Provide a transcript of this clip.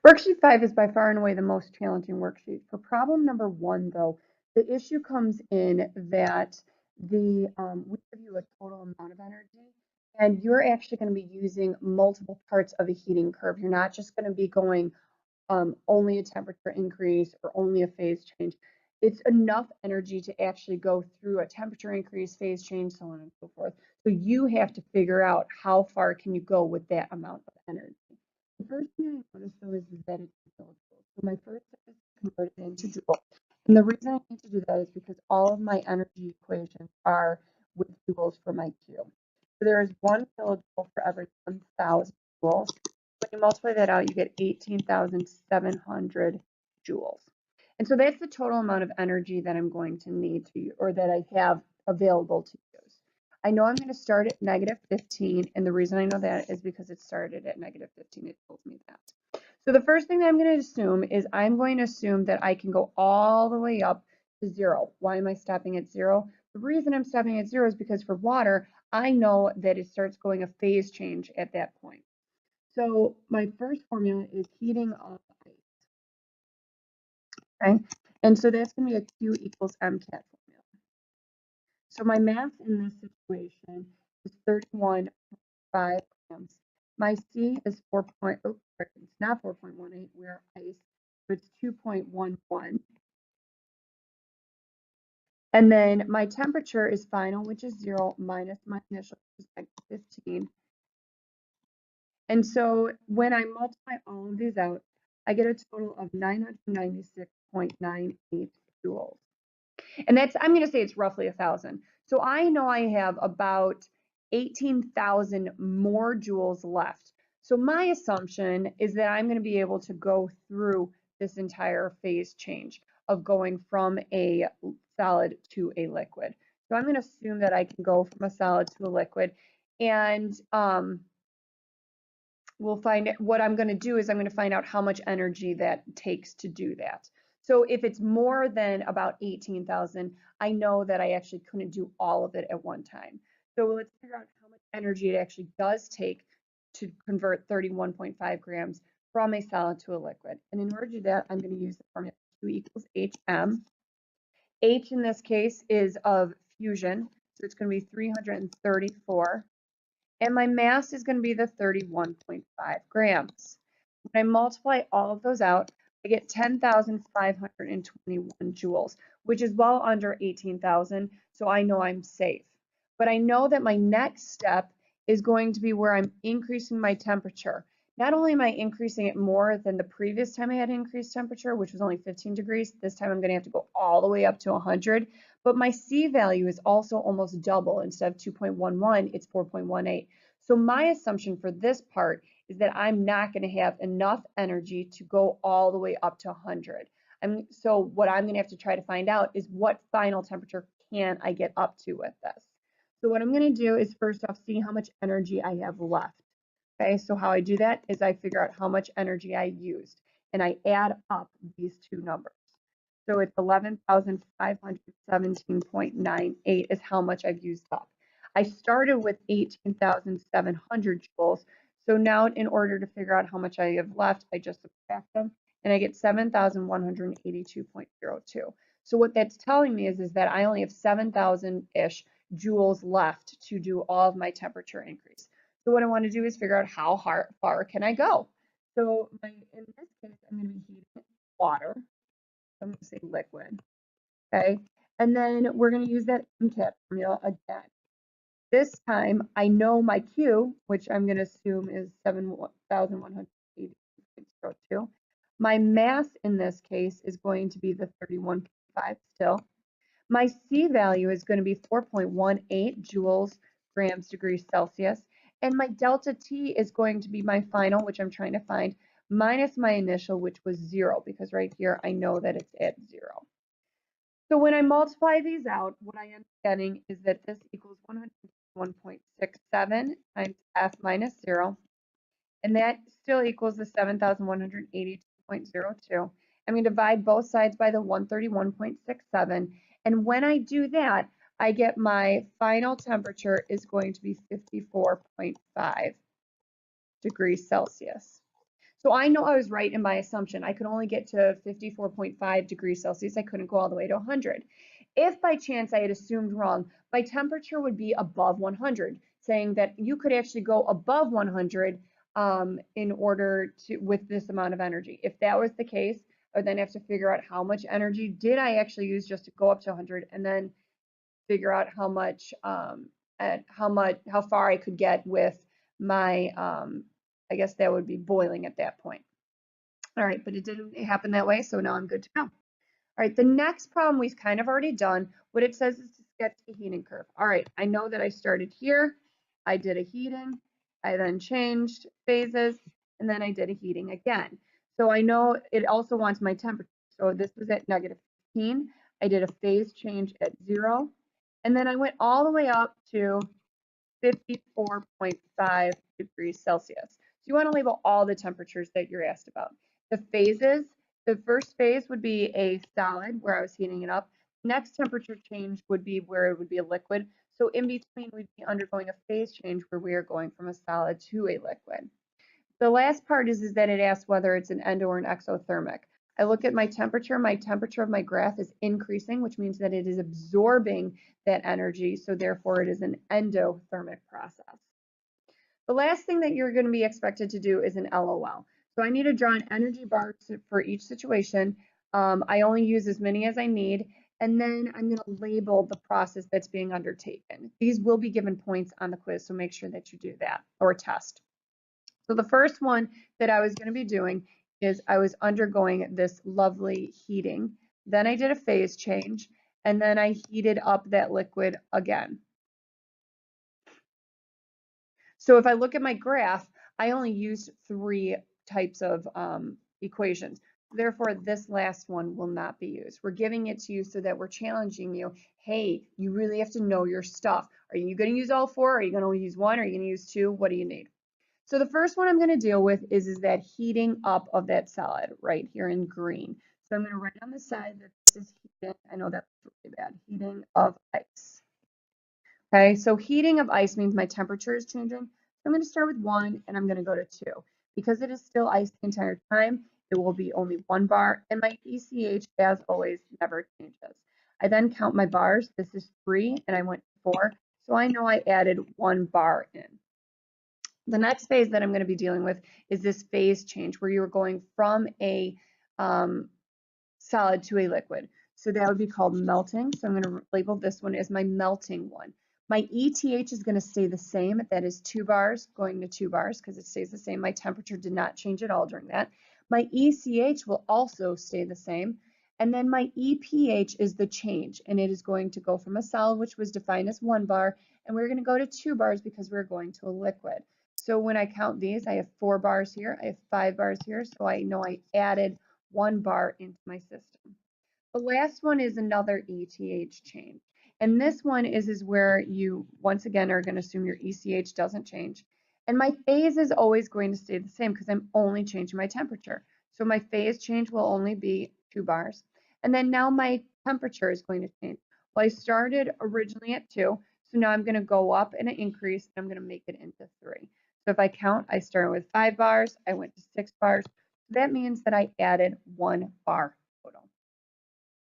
Worksheet 5 is by far and away the most challenging worksheet. For problem number 1, though, the issue comes in that we give you a total amount of energy, and you're actually going to be using multiple parts of a heating curve. You're not just going to be going only a temperature increase or only a phase change. It's enough energy to actually go through a temperature increase, phase change, so on and so forth. So you have to figure out how far can you go with that amount of energy. The first thing I noticed though is that it's in kilojoules. So my first step is to convert it into joules. And the reason I need to do that is because all of my energy equations are with joules for my Q. So there is 1 kilojoule for every 1,000 joules. When you multiply that out, you get 18,700 joules. And so that's the total amount of energy that I'm going to need to, or that I have available to use. I know I'm going to start at negative 15, and the reason I know that is because it started at negative 15. It tells me that. So the first thing that I'm going to assume is I'm going to assume that I can go all the way up to 0. Why am I stopping at 0? The reason I'm stopping at 0 is because for water, I know that it starts going a phase change at that point. So my first formula is heating of ice, okay? And so that's going to be a Q equals MCAT formula. So my mass in this situation is 31.5 grams. My C is 4. Oh, sorry, it's not 4.18. We're ice, so it's 2.11. And then my temperature is final, which is 0, minus my initial, which is 15. And so when I multiply all of these out, I get a total of 996.98 joules. And that's, I'm going to say it's roughly 1,000. So I know I have about 18,000 more joules left. So my assumption is that I'm going to be able to go through this entire phase change of going from a solid to a liquid. So I'm going to assume that I can go from a solid to a liquid. And we'll find what I'm going to do is I'm going to find out how much energy that takes to do that. So if it's more than about 18,000, I know that I actually couldn't do all of it at one time. So let's figure out how much energy it actually does take to convert 31.5 grams from a solid to a liquid. And in order to do that, I'm going to use the formula Q equals HM. H in this case is of fusion, so it's going to be 334. And my mass is going to be the 31.5 grams. When I multiply all of those out, I get 10,521 joules, which is well under 18,000, so I know I'm safe. But I know that my next step is going to be where I'm increasing my temperature. Not only am I increasing it more than the previous time I had increased temperature, which was only 15 degrees, this time I'm going to have to go all the way up to 100, but my C value is also almost double. Instead of 2.11, it's 4.18. So my assumption for this part is that I'm not going to have enough energy to go all the way up to 100. So what I'm going to have to try to find out is what final temperature can I get up to with this. So what I'm going to do is first off see how much energy I have left. Okay, so how I do that is I figure out how much energy I used, and I add up these two numbers. So it's 11,517.98 is how much I've used up. I started with 18,700 joules. So now in order to figure out how much I have left, I just subtract them and I get 7,182.02. So what that's telling me is that I only have 7,000-ish joules left to do all of my temperature increase. So what I want to do is figure out how far can I go. So in this case, I'm going to be heating water. I'm going to say liquid. Okay. And then we're going to use that MCAT formula again. This time I know my Q, which I'm going to assume is 7,180.02. My mass in this case is going to be the 31.5 still. My C value is going to be 4.18 joules grams degrees Celsius. And my delta T is going to be my final, which I'm trying to find, minus my initial, which was 0, because right here I know that it's at 0. So when I multiply these out, what I end up getting is that this equals 101.67 times F minus 0, and that still equals the 7,182.02. I'm going to divide both sides by the 131.67, and when I do that, I get my final temperature is going to be 54.5 degrees Celsius. So I know I was right in my assumption. I could only get to 54.5 degrees Celsius. I couldn't go all the way to 100. If by chance I had assumed wrong, my temperature would be above 100, saying that you could actually go above 100 in order to, with this amount of energy. If that was the case, I would then have to figure out how much energy did I actually use just to go up to 100, and then figure out how much, how far I could get with my, I guess that would be boiling at that point. All right, but it didn't happen that way, so now I'm good to go. All right, the next problem we've kind of already done. What it says is to sketch the heating curve. All right, I know that I started here. I did a heating. I then changed phases, and then I did a heating again. So I know it also wants my temperature. So this was at -15. I did a phase change at 0, and then I went all the way up to 54.5 degrees Celsius. So you want to label all the temperatures that you're asked about. The phases, the first phase would be a solid where I was heating it up. Next temperature change would be where it would be a liquid. So in between, we'd be undergoing a phase change where we are going from a solid to a liquid. The last part is that it asks whether it's an endo or an exothermic. I look at my temperature of my graph is increasing, which means that it is absorbing that energy, so therefore it is an endothermic process. The last thing that you're going to be expected to do is an LOL. So I need to draw an energy bar for each situation. I only use as many as I need, and then I'm going to label the process that's being undertaken. These will be given points on the quiz, so make sure that you do that, or test. So the first one that I was going to be doing is I was undergoing this lovely heating. Then I did a phase change, and then I heated up that liquid again. So if I look at my graph, I only used 3 types of equations. Therefore, this last one will not be used. We're giving it to you so that we're challenging you. Hey, you really have to know your stuff. Are you going to use all 4? Are you going to use 1? Are you going to use 2? What do you need? So the first one I'm going to deal with is that heating up of that solid right here in green. So I'm going to write on the side that this is heating. I know that's really bad. Heating of ice. Okay, so heating of ice means my temperature is changing. So I'm going to start with 1 and I'm going to go to 2. Because it is still ice the entire time, it will be only 1 bar, and my ECH, as always, never changes. I then count my bars. This is 3 and I went to 4. So I know I added 1 bar in. The next phase that I'm going to be dealing with is this phase change where you're going from a solid to a liquid. So that would be called melting. So I'm going to label this one as my melting one. My ETH is going to stay the same. That is 2 bars going to 2 bars because it stays the same. My temperature did not change at all during that. My ECH will also stay the same. And then my EPH is the change, and it is going to go from a solid, which was defined as 1 bar, and we're going to go to 2 bars because we're going to a liquid. So when I count these, I have 4 bars here, I have 5 bars here, so I know I added 1 bar into my system. The last one is another ETH change. And this one is where you, once again, are going to assume your ECH doesn't change. And my phase is always going to stay the same because I'm only changing my temperature. So my phase change will only be 2 bars. And then now my temperature is going to change. Well, I started originally at 2, so now I'm going to go up and increase, and I'm going to make it into 3. So if I count, I started with 5 bars, I went to 6 bars. That means that I added 1 bar